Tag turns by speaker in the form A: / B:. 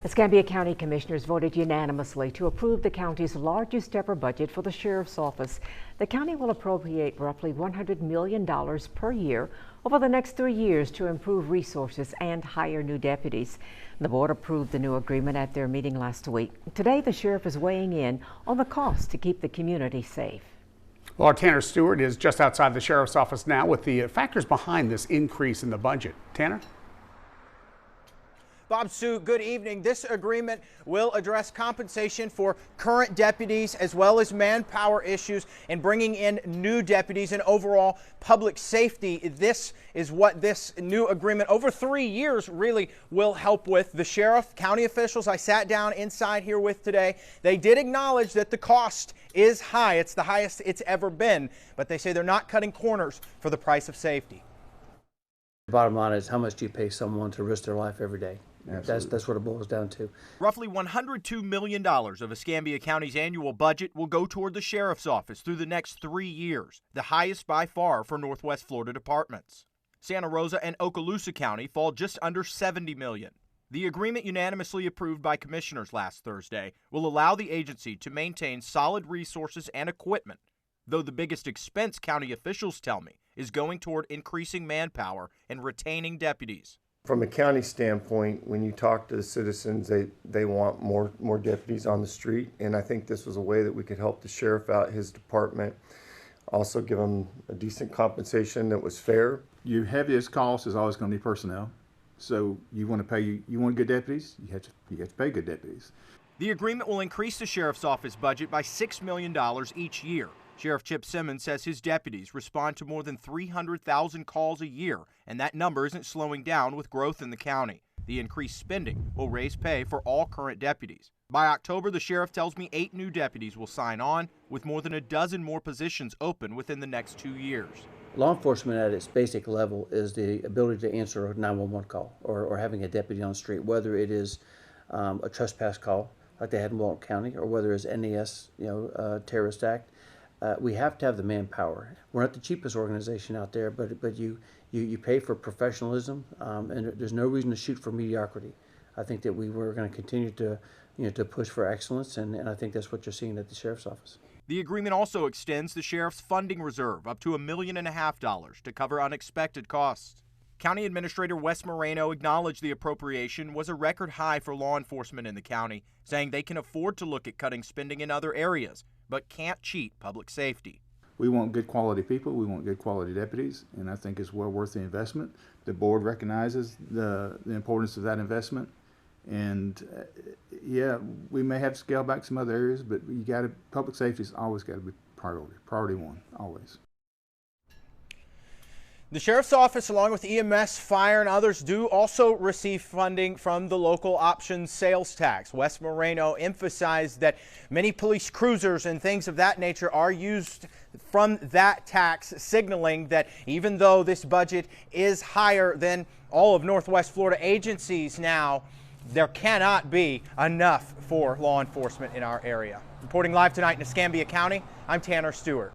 A: Escambia County Commissioners voted unanimously to approve the county's largest ever budget for the Sheriff's Office. The county will appropriate roughly $100 million per year over the next 3 years to improve resources and hire new deputies. The board approved the new agreement at their meeting last week. Today, the sheriff is weighing in on the cost to keep the community safe.
B: Well, our Tanner Stewart is just outside the Sheriff's Office now with the factors behind this increase in the budget. Tanner?
C: Bob, Sue, good evening. This agreement will address compensation for current deputies as well as manpower issues and bringing in new deputies and overall public safety. This is what this new agreement over 3 years really will help with. The sheriff, county officials I sat down inside here with today, they did acknowledge that the cost is high. It's the highest it's ever been, but they say they're not cutting corners for the price of safety.
D: The bottom line is, how much do you pay someone to risk their life every day? That's what it boils down to.
C: Roughly $102 million of Escambia County's annual budget will go toward the sheriff's office through the next 3 years, the highest by far for Northwest Florida departments. Santa Rosa and Okaloosa County fall just under $70 million. The agreement, unanimously approved by commissioners last Thursday, will allow the agency to maintain solid resources and equipment, though the biggest expense, county officials tell me, is going toward increasing manpower and retaining deputies.
E: From a county standpoint, when you talk to the citizens, they want more deputies on the street, and I think this was a way that we could help the sheriff out, his department, also give him a decent compensation that was fair.
F: Your heaviest cost is always going to be personnel, so you want good deputies, you have to pay good deputies.
C: The agreement will increase the sheriff's office budget by $6 million each year. Sheriff Chip Simmons says his deputies respond to more than 300,000 calls a year, and that number isn't slowing down with growth in the county. The increased spending will raise pay for all current deputies. By October, the sheriff tells me 8 new deputies will sign on, with more than a dozen more positions open within the next 2 years.
D: Law enforcement at its basic level is the ability to answer a 911 call or having a deputy on the street, whether it is a trespass call like they had in Walton County, or whether it's NES, terrorist act. We have to have the manpower. We're not the cheapest organization out there, but you pay for professionalism, and there's no reason to shoot for mediocrity. I think that we're going to continue to push for excellence, and I think that's what you're seeing at the sheriff's office.
C: The agreement also extends the sheriff's funding reserve up to $1.5 million to cover unexpected costs. County Administrator Wes Moreno acknowledged the appropriation was a record high for law enforcement in the county, saying they can afford to look at cutting spending in other areas, but can't cheat public safety.
F: We want good quality people, we want good quality deputies, and I think it's well worth the investment. The board recognizes the importance of that investment, and yeah, we may have to scale back some other areas, but public safety's always got to be priority one, always.
C: The sheriff's office, along with EMS, fire, and others, do also receive funding from the local options sales tax. Wes Moreno emphasized that many police cruisers and things of that nature are used from that tax, signaling that even though this budget is higher than all of Northwest Florida agencies now, there cannot be enough for law enforcement in our area. Reporting live tonight in Escambia County, I'm Tanner Stewart.